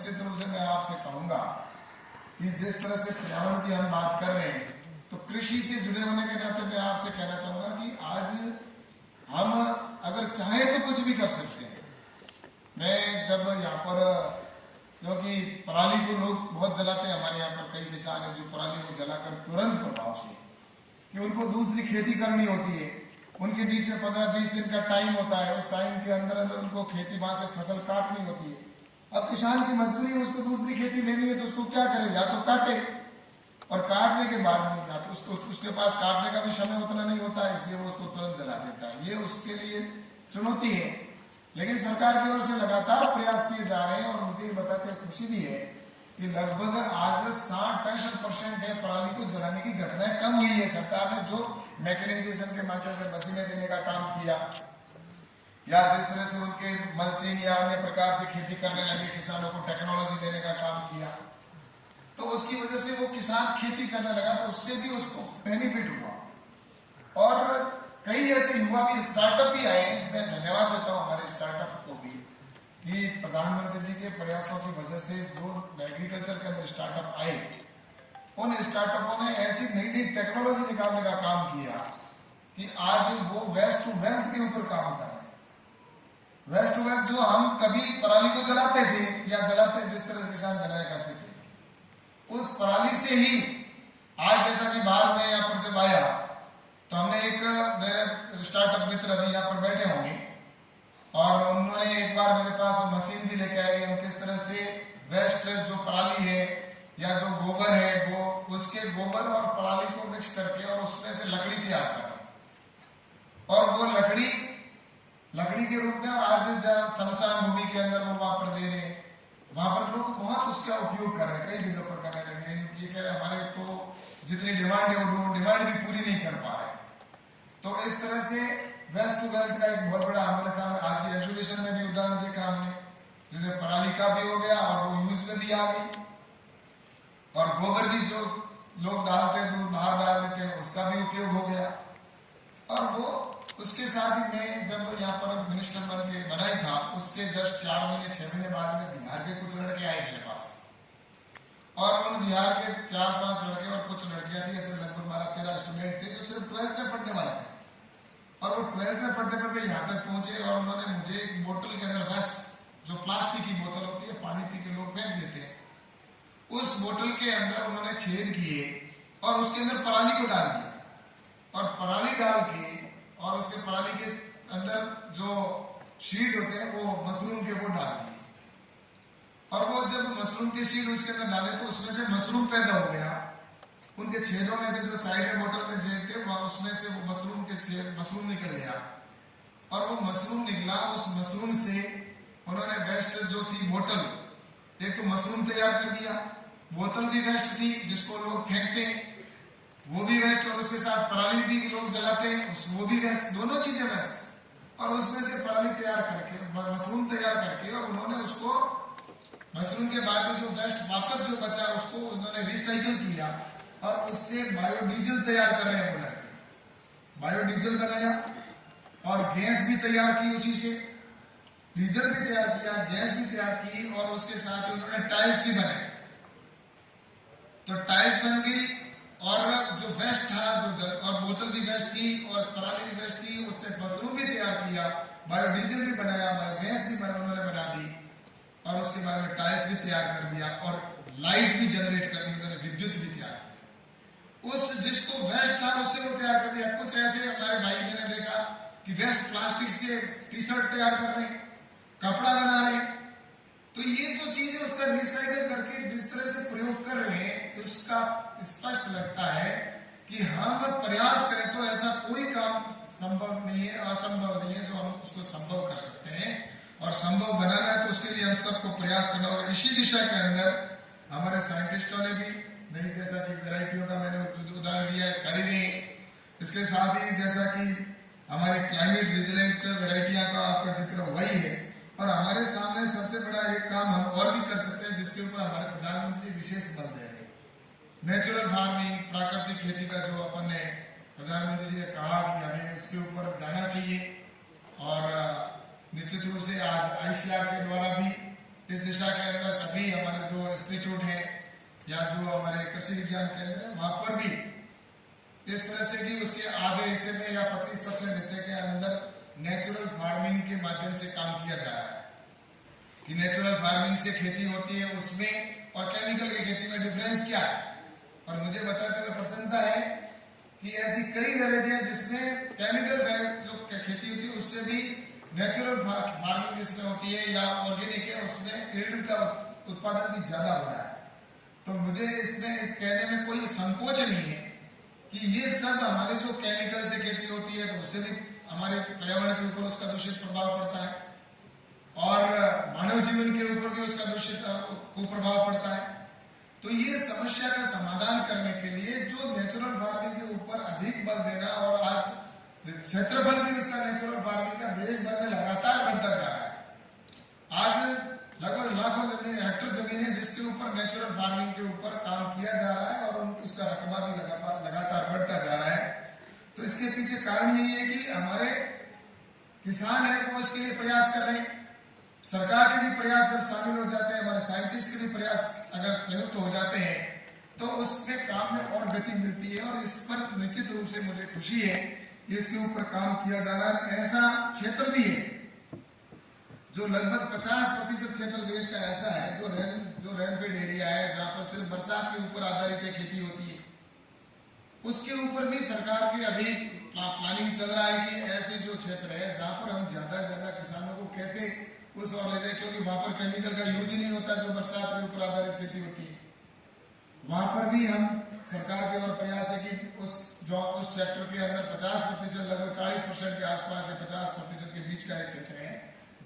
निश्चित रूप से मैं आपसे कहूंगा कि जिस तरह से पर्यावरण की हम बात कर रहे हैं, तो कृषि से जुड़े होने के नाते मैं आपसे कहना चाहूंगा कि आज हम अगर चाहें तो कुछ भी कर सकते हैं। मैं जब यहाँ पर, क्योंकि पराली को लोग बहुत जलाते हैं, हमारे यहाँ पर कई किसान हैं जो पराली को जलाकर तुरंत प्रभाव से कि उनको दूसरी खेती करनी होती है, उनके बीच में 15-20 दिन का टाइम होता है, उस टाइम के अंदर अंदर उनको खेती वहां से फसल काटनी होती है। अब किसान की मजबूरी है, उसको दूसरी खेती लेनी है तो उसको क्या करे, या तो काटे, और काटने के बाद नहीं, या तो उसके पास काटने का भी समय उतना नहीं होता है, इसलिए वो उसको तुरंत जला देता है। ये उसके लिए चुनौती है, लेकिन सरकार की ओर से लगातार प्रयास किए जा रहे हैं। और मुझे ये बताते हुए खुशी भी है कि लगभग आज 60-65% है पराली को जलाने की घटनाएं कम हुई है। सरकार ने जो मैकेनाइजेशन के माध्यम से मशीनें देने का काम किया, या जिस तरह से उनके मल्चिंग या अन्य प्रकार से खेती करने लगे, किसानों को टेक्नोलॉजी देने का काम किया, तो उसकी वजह से वो किसान खेती करने लगा, तो उससे भी उसको बेनिफिट हुआ। और कई ऐसे युवा भी, स्टार्टअप भी आए। मैं धन्यवाद देता हूँ हमारे स्टार्टअप को भी कि प्रधानमंत्री जी के प्रयासों की वजह से जो एग्रीकल्चर के अंदर स्टार्टअप आए, उन स्टार्टअपों ने ऐसी नई नई टेक्नोलॉजी निकालने का काम किया कि आज वो वेस्ट टू वेल्थ के ऊपर काम कर रहे हैं। वेस्ट टू वेल्थ, जो हम कभी पराली को जलाते थे या जलाते, जिस तरह से किसान जलाया करते थे, उस पराली से ही आज, जैसा कि बाहर में यहाँ पर जब आया तो हमने एक, मेरे स्टार्टअप मित्र अभी यहाँ पर बैठे होंगे, और उन्होंने एक बार मेरे पास वो मशीन भी लेके आए, हम किस तरह से वेस्ट जो पराली है या जो गोबर है, वो उसके गोबर और पराली को मिक्स करके और उसमें से लकड़ी तैयार कर, और वो लकड़ी के रूप में आज शमशान भूमि के अंदर वो वहां पर दे रहे हैं। वहां पर लोग बहुत उसका उपयोग कर रहे हैं, कई जगह पर करने लगे। ये कह रहे हमारे तो जितनी डिमांड है वो डिमांड भी पूरी नहीं कर पा रहे। तो इस तरह से वेस्ट टू वेल्थ का एक बहुत बड़ा हमारे सामने आज की एग्जीबिशन में भी उदाहरण देखा हमने, जिसमें पराली का भी हो गया और वो यूज में भी आ गई, और गोबर भी जो लोग डालते हैं, दूर बाहर डाल देते हैं, उसका भी उपयोग हो गया। और वो उसके साथ ही मैं जब यहाँ पर मिनिस्टर बन के बनाई था, उसके जस्ट 4-6 महीने बाद में बिहार के कुछ लड़के आए मेरे पास, और उन बिहार के 4-5 लड़के और कुछ लड़कियां थी, ऐसे लगभग 12-13 स्टूडेंट थे जो सिर्फ 12th में पढ़ने वाले थे। और वो 12th में पढ़ते पढ़ते यहाँ तक पहुंचे, और उन्होंने मुझे एक बोतल के अंदर वेस्ट, जो प्लास्टिक की बोतल होती है, पानी पी के लोग फेंक देते हैं, उस बोतल के अंदर उन्होंने छेद किए और उसके अंदर पराली को डाल दिया, और पराली डाल के और उसके पराली के अंदर जो शीट होते हैं वो मशरूम के वो डाल दिए, और वो जब मशरूम के शीट उसके अंदर डाले तो उसमें से मशरूम पैदा हो गया। उनके छेदों में से जो साइड में बोतल में छेद थे, वहां उसमें से वो मशरूम निकल गया, और वो मशरूम निकला। उस मशरूम से उन्होंने वेस्ट जो थी बोतल, एक तो मशरूम तैयार कर दिया, बोतल भी वेस्ट थी जिसको लोग फेंकते हैं, वो भी वेस्ट, और उसके साथ पराली भी लोग जलाते हैं, वो भी वेस्ट, दोनों चीजें वेस्ट। और उसमें से पराली तैयार करके, मशरूम तैयार करके, और उन्होंने उसको मशरूम के बाद में जो वेस्ट वापस जो बचा उसको उन्होंने रिसाइकिल किया, और उससे बायोडीजल तैयार कर रहे हैं। वो लड़के बायोडीजल बनाया और गैस भी तैयार की, उसी से डीजल भी तैयार किया, गैस भी तैयार की, और उसके साथ उन्होंने टाइल्स भी बनाए। तो टाइल्स बन गई, और जो वेस्ट था, और बोतल भी वेस्ट थी और पराली भी वेस्ट थी, उससे मशरूम भी तैयार किया, बायोडीजल भी बनाया, बायोगैस भी उन्होंने बना दी, और उसके बाद में टाइल्स भी तैयार कर दिया, और लाइट भी जनरेट कर दी, उन्होंने विद्युत भी तैयार किया। उस जिसको वेस्ट था उससे वो तैयार कर दिया। कुछ ऐसे हमारे भाई मैंने देखा कि वेस्ट प्लास्टिक से टी-शर्ट तैयार कर रहे हैं, कपड़ा बना रहे हैं। तो ये जो चीजें उसका रिसाइकल करके जिस तरह से प्रयोग कर रहे हैं, उसका स्पष्ट लगता है कि हम प्रयास करें तो ऐसा कोई काम संभव नहीं है, असंभव नहीं है, जो हम उसको संभव कर सकते हैं। और संभव बनाना है तो उसके लिए हम सबको प्रयास करना होगा। इसी दिशा के अंदर हमारे साइंटिस्टों ने भी नई, जैसा कि वेराइटियों का मैंने उदाहरण दिया है, करी रही। इसके साथ ही जैसा कि हमारे क्लाइमेट रिजिलेंट वेराइटियां का आपका जिक्र हुआ ही है, और हमारे सामने सबसे बड़ा एक काम हम और भी कर सकते हैं, जिसके ऊपर हमारे प्रधानमंत्री विशेष बल दे रहे हैं, नेचुरल फार्मिंग, प्राकृतिक खेती का जो अपन ने प्रधानमंत्री जी ने कहा कि हमें इसके ऊपर जाना चाहिए। और निश्चित रूप से आज ICAR के द्वारा भी इस दिशा के अंदर सभी इंस्टीट्यूट है या जो हमारे कृषि विज्ञान केंद्र है, वहां पर भी इस तरह से कि उसके आधे हिस्से में या 25% हिस्से के अंदर नेचुरल फार्मिंग के माध्यम से काम किया जा रहा है। कि नेचुरल फार्मिंग से खेती होती है उसमें और केमिकल की खेती में डिफरेंस क्या है। और मुझे बताते हुए प्रसन्नता है कि ऐसी कई वैरायटियां जिसमें केमिकल जो खेती होती है उससे भी नेचुरल फार्मिंग जिसमें होती है या ऑर्गेनिक है उसमें यील्ड का उत्पादन भी ज्यादा हो रहा है। तो मुझे इसमें इस कहने में कोई संकोच नहीं है कि ये सब हमारे जो केमिकल से खेती होती है तो उससे भी हमारे पर्यावरण के ऊपर उसका दूषित प्रभाव पड़ता है और मानव जीवन के ऊपर भी उसका दूषित कुप्रभाव पड़ता है। तो ये समस्या का समाधान करने के लिए जो नेचुरल फार्मिंग के ऊपर अधिक बल देना और आज क्षेत्रफल भी इसका नेचुरल फार्मिंग का देश भर में लगातार बढ़ता जा रहा है। आज लगभग लाखों हेक्टर जमीन है जिसके ऊपर नेचुरल फार्मिंग के ऊपर काम किया जा रहा है और उसका रकबा भी लगातार बढ़ता जा रहा है। तो इसके पीछे कारण यही है कि हमारे किसान है वो इसके लिए प्रयास कर रहे हैं, सरकार के भी प्रयास जब शामिल हो जाते हैं, हमारे साइंटिस्ट के भी प्रयास अगर संयुक्त हो जाते हैं तो उसके काम में और गति मिलती है। और इस पर निश्चित रूप से मुझे खुशी है कि इसके ऊपर काम किया जा रहा है। ऐसा क्षेत्र भी है जो लगभग 50% क्षेत्र देश का ऐसा है जो रेनफेड एरिया है जहां पर सिर्फ बरसात के ऊपर आधारित खेती होती है। उसके ऊपर भी सरकार की अभी प्लानिंग चल रहा है कि ऐसे जो क्षेत्र है जहां पर हम ज्यादा से ज्यादा किसानों को कैसे उस और ले जाए, क्योंकि वहां पर केमिकल का यूज ही नहीं होता जो बरसात के ऊपर आधारित खेती होती है। वहां पर भी हम सरकार के और प्रयास है कि उस सेक्टर के अंदर 50% लगभग 40% के आसपास है, 50% के बीच का एक क्षेत्र है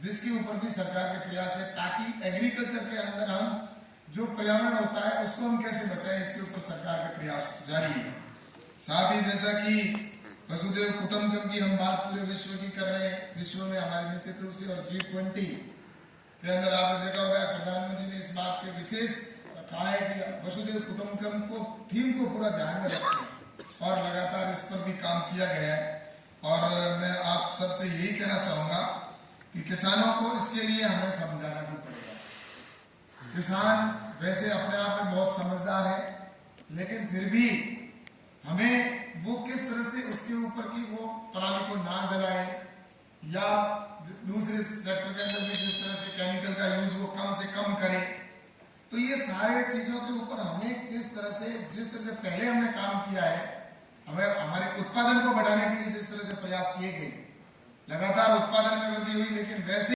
जिसके ऊपर भी सरकार के प्रयास है ताकि एग्रीकल्चर के अंदर हम जो पर्यावरण होता है उसको हम कैसे बचाएं, इसके ऊपर सरकार का प्रयास जारी है। साथ ही जैसा कि वसुधैव कुटुंबकम की हम बात पूरे विश्व की कर रहे हैं, विश्व में हमारे निश्चित रूप से और G20 के अंदर आपने देखा होगा प्रधानमंत्री ने इस बात के विशेष कहा है कि वसुधैव कुटुंबकम को थीम को पूरा ध्यान में रखें और लगातार इस पर भी काम किया गया है। और मैं आप सबसे यही कहना चाहूंगा कि किसानों को इसके लिए हमें समझाना भी पड़ेगा। किसान वैसे अपने आप में बहुत समझदार है लेकिन फिर भी हमें वो किस तरह से उसके ऊपर की वो पराली को ना जलाए या दूसरे सेक्टर के अंदर भी जिस तरह से केमिकल का यूज वो कम से कम करे। तो ये सारे चीजों के ऊपर हमें किस तरह से जिस तरह से पहले हमने काम किया है, हमें हमारे उत्पादन को बढ़ाने के लिए जिस तरह से प्रयास किए गए, लगातार उत्पादन में वृद्धि हुई लेकिन वैसे